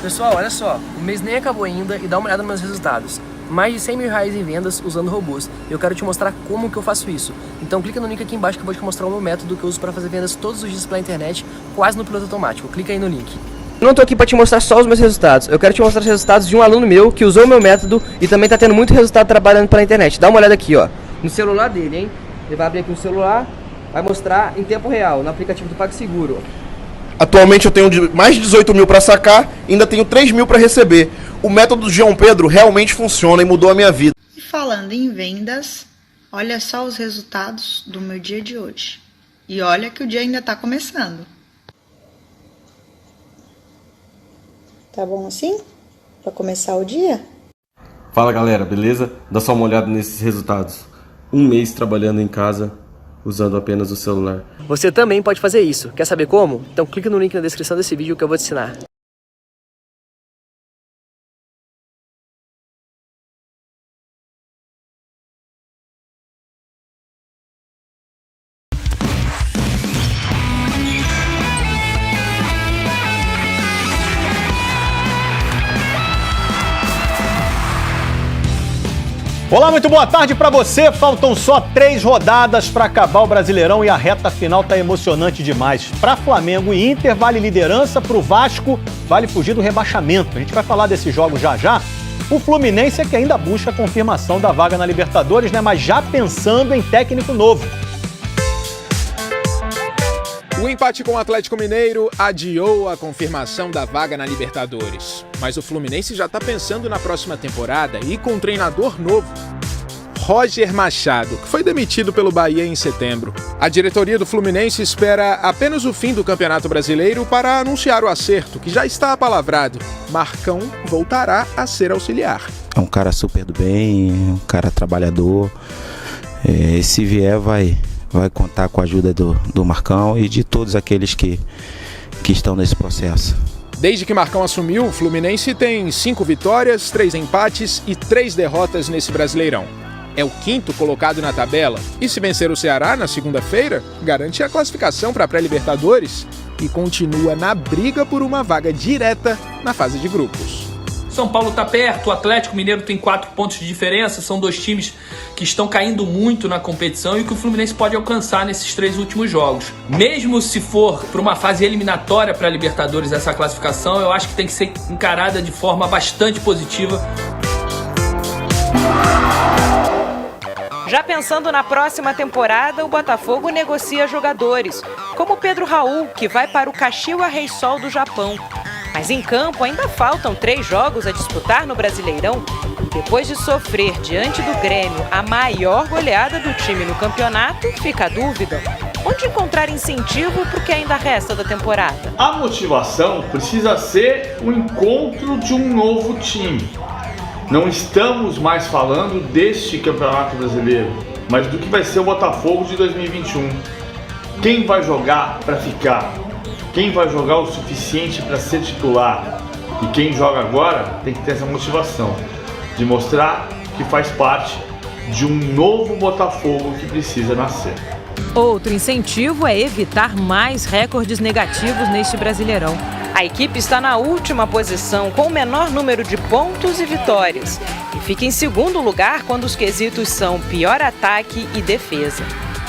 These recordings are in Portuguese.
Pessoal, olha só, o mês nem acabou ainda e dá uma olhada nos meus resultados. Mais de 100 mil reais em vendas usando robôs. Eu quero te mostrar como que eu faço isso. Então clica no link aqui embaixo que eu vou te mostrar o meu método que eu uso para fazer vendas todos os dias pela internet, quase no piloto automático. Clica aí no link. Eu não tô aqui para te mostrar só os meus resultados. Eu quero te mostrar os resultados de um aluno meu que usou o meu método e também tá tendo muito resultado trabalhando pela internet. Dá uma olhada aqui, ó. No celular dele, hein? Ele vai abrir aqui o celular, vai mostrar em tempo real, no aplicativo do PagSeguro. Atualmente eu tenho mais de 18 mil para sacar e ainda tenho 3 mil para receber. O método do João Pedro realmente funciona e mudou a minha vida. E falando em vendas, olha só os resultados do meu dia de hoje. E olha que o dia ainda está começando. Tá bom assim? Para começar o dia? Fala galera, beleza? Dá só uma olhada nesses resultados. Um mês trabalhando em casa, usando apenas o celular. Você também pode fazer isso. Quer saber como? Então clica no link na descrição desse vídeo que eu vou te ensinar. Olá, muito boa tarde para você. Faltam só 3 rodadas para acabar o Brasileirão e a reta final tá emocionante demais. Para Flamengo e Inter vale liderança, para o Vasco vale fugir do rebaixamento. A gente vai falar desse jogo já já. O Fluminense é que ainda busca a confirmação da vaga na Libertadores, né? Mas já pensando em técnico novo. O empate com o Atlético Mineiro adiou a confirmação da vaga na Libertadores. Mas o Fluminense já está pensando na próxima temporada e com um treinador novo. Roger Machado, que foi demitido pelo Bahia em setembro. A diretoria do Fluminense espera apenas o fim do Campeonato Brasileiro para anunciar o acerto, que já está apalavrado. Marcão voltará a ser auxiliar. É um cara super do bem, um cara trabalhador. Se vier, vai contar com a ajuda do Marcão e de todos aqueles que estão nesse processo. Desde que Marcão assumiu, o Fluminense tem 5 vitórias, 3 empates e 3 derrotas nesse Brasileirão. É o 5º colocado na tabela e se vencer o Ceará na segunda-feira, garante a classificação para a pré-Libertadores e continua na briga por uma vaga direta na fase de grupos. São Paulo está perto, o Atlético Mineiro tem 4 pontos de diferença, são 2 times que estão caindo muito na competição e que o Fluminense pode alcançar nesses 3 últimos jogos. Mesmo se for para uma fase eliminatória para a Libertadores essa classificação, eu acho que tem que ser encarada de forma bastante positiva. Já pensando na próxima temporada, o Botafogo negocia jogadores, como Pedro Raul, que vai para o Kashiwa Reysol do Japão. Mas em campo ainda faltam 3 jogos a disputar no Brasileirão. Depois de sofrer diante do Grêmio a maior goleada do time no campeonato, fica a dúvida: onde encontrar incentivo para o que ainda resta da temporada? A motivação precisa ser o encontro de um novo time. Não estamos mais falando deste Campeonato Brasileiro, mas do que vai ser o Botafogo de 2021. Quem vai jogar para ficar? Quem vai jogar o suficiente para ser titular? E quem joga agora tem que ter essa motivação de mostrar que faz parte de um novo Botafogo que precisa nascer. Outro incentivo é evitar mais recordes negativos neste Brasileirão. A equipe está na última posição com o menor número de pontos e vitórias e fica em segundo lugar quando os quesitos são pior ataque e defesa.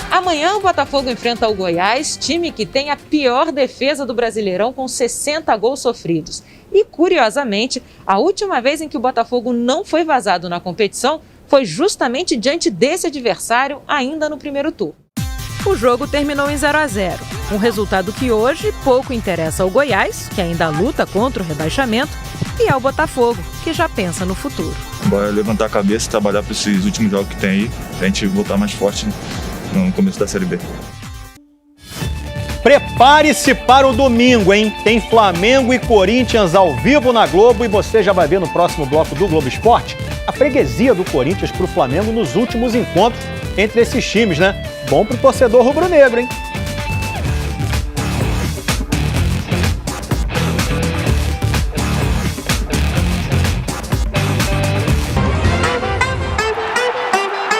Amanhã o Botafogo enfrenta o Goiás, time que tem a pior defesa do Brasileirão com 60 gols sofridos. E, curiosamente, a última vez em que o Botafogo não foi vazado na competição foi justamente diante desse adversário ainda no primeiro turno. O jogo terminou em 0-0, um resultado que hoje pouco interessa ao Goiás, que ainda luta contra o rebaixamento, e ao Botafogo, que já pensa no futuro. Bora levantar a cabeça e trabalhar para esses últimos jogos que tem aí, pra gente voltar mais forte no começo da Série B. Prepare-se para o domingo, hein? Tem Flamengo e Corinthians ao vivo na Globo e você já vai ver no próximo bloco do Globo Esporte a freguesia do Corinthians para o Flamengo nos últimos encontros entre esses times, né? Bom pro torcedor rubro-negro, hein?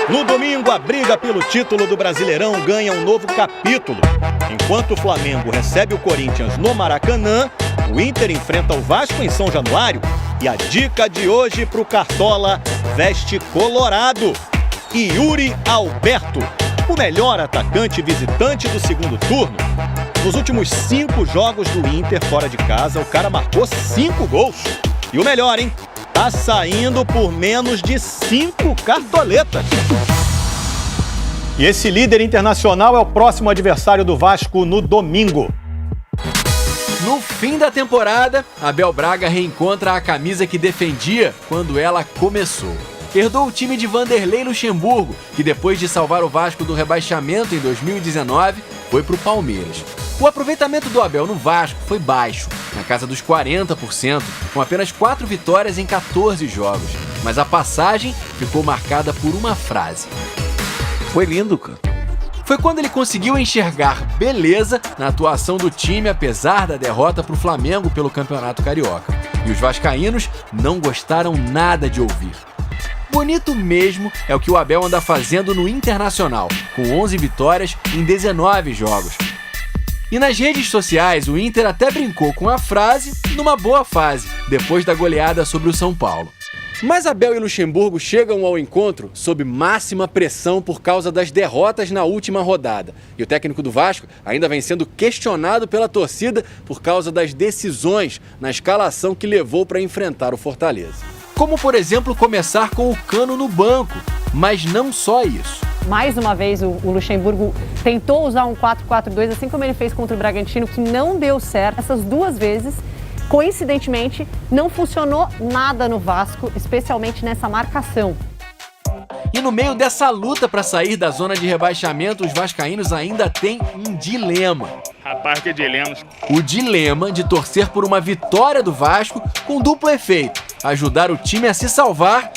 No domingo, a briga pelo título do Brasileirão ganha um novo capítulo. Enquanto o Flamengo recebe o Corinthians no Maracanã, O Inter enfrenta o Vasco em São Januário e a dica de hoje pro Cartola veste colorado. Yuri Alberto, o melhor atacante visitante do segundo turno. Nos últimos 5 jogos do Inter fora de casa, o cara marcou 5 gols. E o melhor, hein? Tá saindo por menos de 5 cartoletas. E esse líder internacional é o próximo adversário do Vasco no domingo. No fim da temporada, Abel Braga reencontra a camisa que defendia quando ela começou. Herdou o time de Vanderlei Luxemburgo, que depois de salvar o Vasco do rebaixamento em 2019, foi para o Palmeiras. O aproveitamento do Abel no Vasco foi baixo, na casa dos 40%, com apenas 4 vitórias em 14 jogos. Mas a passagem ficou marcada por uma frase. Foi lindo, cara. Foi quando ele conseguiu enxergar beleza na atuação do time, apesar da derrota para o Flamengo pelo Campeonato Carioca. E os vascaínos não gostaram nada de ouvir. Bonito mesmo é o que o Abel anda fazendo no Internacional, com 11 vitórias em 19 jogos. E nas redes sociais, o Inter até brincou com a frase numa boa fase, depois da goleada sobre o São Paulo. Mas Abel e Luxemburgo chegam ao encontro sob máxima pressão por causa das derrotas na última rodada. E o técnico do Vasco ainda vem sendo questionado pela torcida por causa das decisões na escalação que levou para enfrentar o Fortaleza. Como, por exemplo, começar com o Cano no banco. Mas não só isso. Mais uma vez, o Luxemburgo tentou usar um 4-4-2, assim como ele fez contra o Bragantino, que não deu certo. Essas 2 vezes, coincidentemente, não funcionou nada no Vasco, especialmente nessa marcação. E no meio dessa luta para sair da zona de rebaixamento, os vascaínos ainda têm um dilema. Rapaz, que dilema. O dilema de torcer por uma vitória do Vasco com duplo efeito. Ajudar o time a se salvar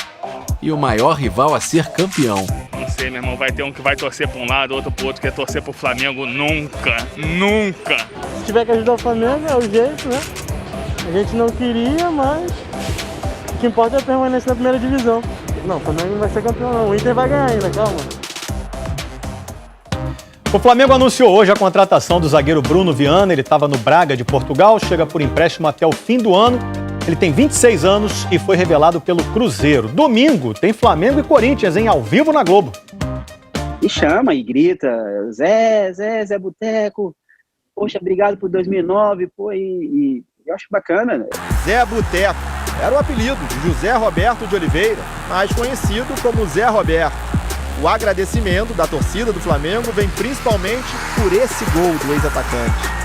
e o maior rival a ser campeão. Não sei, meu irmão, vai ter um que vai torcer para um lado, outro para o outro, quer torcer pro Flamengo. Nunca. Se tiver que ajudar o Flamengo, é o jeito, né? A gente não queria, mas o que importa é permanecer na primeira divisão. Não, o Flamengo não vai ser campeão não, o Inter vai ganhar ainda, calma. O Flamengo anunciou hoje a contratação do zagueiro Bruno Viana. Ele estava no Braga de Portugal, chega por empréstimo até o fim do ano. Ele tem 26 anos e foi revelado pelo Cruzeiro. Domingo tem Flamengo e Corinthians, ao vivo na Globo. E chama e grita, Zé Boteco, poxa, obrigado por 2009, pô, e eu acho bacana, né? Zé Boteco era o apelido de José Roberto de Oliveira, mais conhecido como Zé Roberto. O agradecimento da torcida do Flamengo vem principalmente por esse gol do ex-atacante.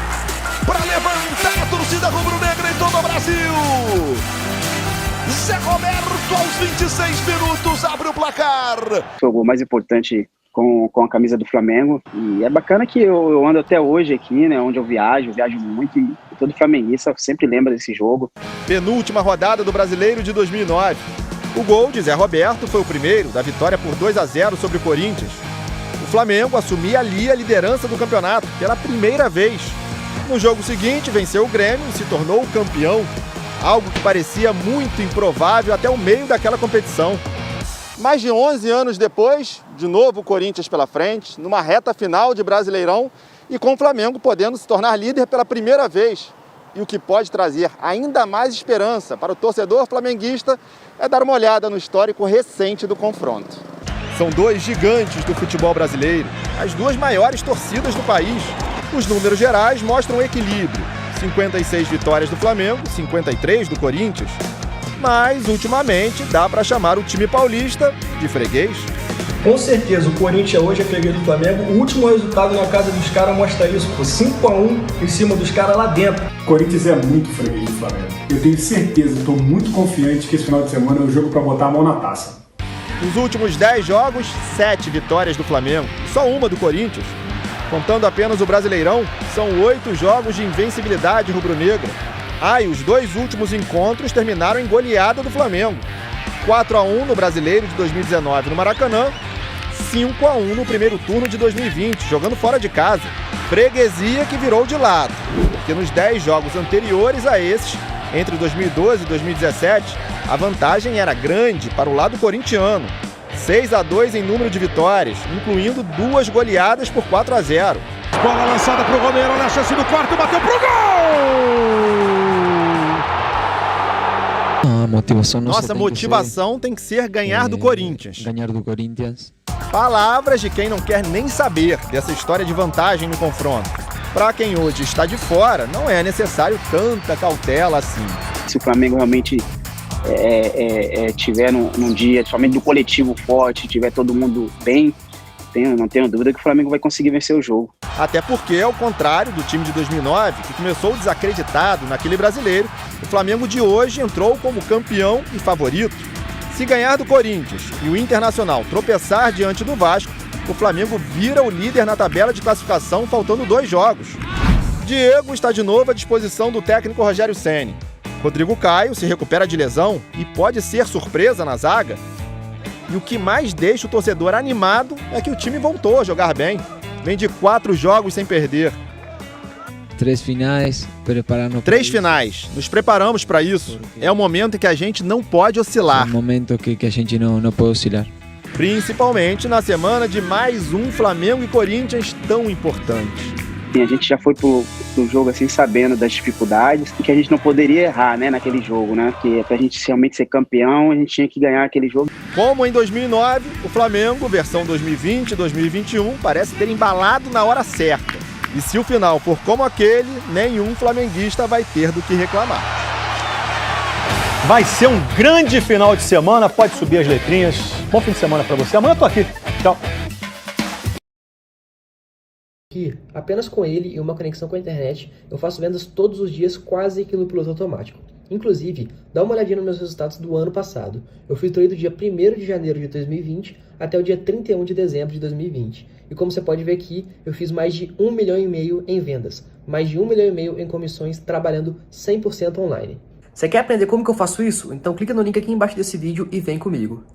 Para levantar a torcida rubro-negra em todo o Brasil. Zé Roberto, aos 26 minutos, abre o placar. Foi o gol mais importante com a camisa do Flamengo. E é bacana que eu ando até hoje aqui, né? Onde eu viajo muito. E todo flamenguista sempre lembra desse jogo. Penúltima rodada do Brasileiro de 2009. O gol de Zé Roberto foi o primeiro da vitória por 2-0 sobre o Corinthians. O Flamengo assumia ali a liderança do campeonato pela primeira vez. No jogo seguinte, venceu o Grêmio e se tornou o campeão, algo que parecia muito improvável até o meio daquela competição. Mais de 11 anos depois, de novo o Corinthians pela frente, numa reta final de Brasileirão e com o Flamengo podendo se tornar líder pela primeira vez. E o que pode trazer ainda mais esperança para o torcedor flamenguista é dar uma olhada no histórico recente do confronto. São 2 gigantes do futebol brasileiro, as 2 maiores torcidas do país. Os números gerais mostram equilíbrio. 56 vitórias do Flamengo, 53 do Corinthians. Mas, ultimamente, dá para chamar o time paulista de freguês. Com certeza, o Corinthians hoje é freguês do Flamengo. O último resultado na casa dos caras mostra isso, por 5-1 em cima dos caras lá dentro. O Corinthians é muito freguês do Flamengo. Eu tenho certeza, estou muito confiante que esse final de semana é o jogo para botar a mão na taça. Nos últimos 10 jogos, 7 vitórias do Flamengo, só uma do Corinthians. Contando apenas o Brasileirão, são 8 jogos de invencibilidade rubro-negra. E os 2 últimos encontros terminaram em goleada do Flamengo. 4-1 no Brasileiro de 2019 no Maracanã, 5-1 no primeiro turno de 2020, jogando fora de casa. Freguesia que virou de lado, porque nos 10 jogos anteriores a esses, entre 2012 e 2017, a vantagem era grande para o lado corintiano. 6-2 em número de vitórias, incluindo 2 goleadas por 4-0. Bola lançada para o Romero, na chance do quarto, bateu pro gol! A motivação Nossa motivação tem que ser ganhar do Corinthians. Ganhar do Corinthians. Palavras de quem não quer nem saber dessa história de vantagem no confronto. Para quem hoje está de fora, não é necessário tanta cautela assim. Se o Flamengo realmente tiver num dia, somente do coletivo forte, tiver todo mundo bem, não tenho dúvida que o Flamengo vai conseguir vencer o jogo. Até porque, ao contrário do time de 2009, que começou desacreditado naquele brasileiro, o Flamengo de hoje entrou como campeão e favorito. Se ganhar do Corinthians e o Internacional tropeçar diante do Vasco, o Flamengo vira o líder na tabela de classificação, faltando 2 jogos. Diego está de novo à disposição do técnico Rogério Ceni. Rodrigo Caio se recupera de lesão e pode ser surpresa na zaga. E o que mais deixa o torcedor animado é que o time voltou a jogar bem. Vem de 4 jogos sem perder. 3 finais, preparando. 3 finais. Nos preparamos para isso. É um momento em que a gente não pode oscilar. É um momento que a gente não pode oscilar. Principalmente na semana de mais um Flamengo e Corinthians tão importante. A gente já foi pro jogo assim sabendo das dificuldades e que a gente não poderia errar, né, naquele jogo, né? Porque pra gente realmente ser campeão, a gente tinha que ganhar aquele jogo. Como em 2009, o Flamengo, versão 2020 e 2021, parece ter embalado na hora certa. E se o final for como aquele, nenhum flamenguista vai ter do que reclamar. Vai ser um grande final de semana, pode subir as letrinhas. Bom fim de semana pra você. Amanhã eu tô aqui. Tchau. Apenas com ele e uma conexão com a internet, eu faço vendas todos os dias quase que no piloto automático. Inclusive, dá uma olhadinha nos meus resultados do ano passado. Eu filtrei do dia 1º de janeiro de 2020 até o dia 31 de dezembro de 2020. E como você pode ver aqui, eu fiz mais de 1,5 milhão em vendas, mais de 1,5 milhão em comissões trabalhando 100% online. Você quer aprender como que eu faço isso? Então clica no link aqui embaixo desse vídeo e vem comigo.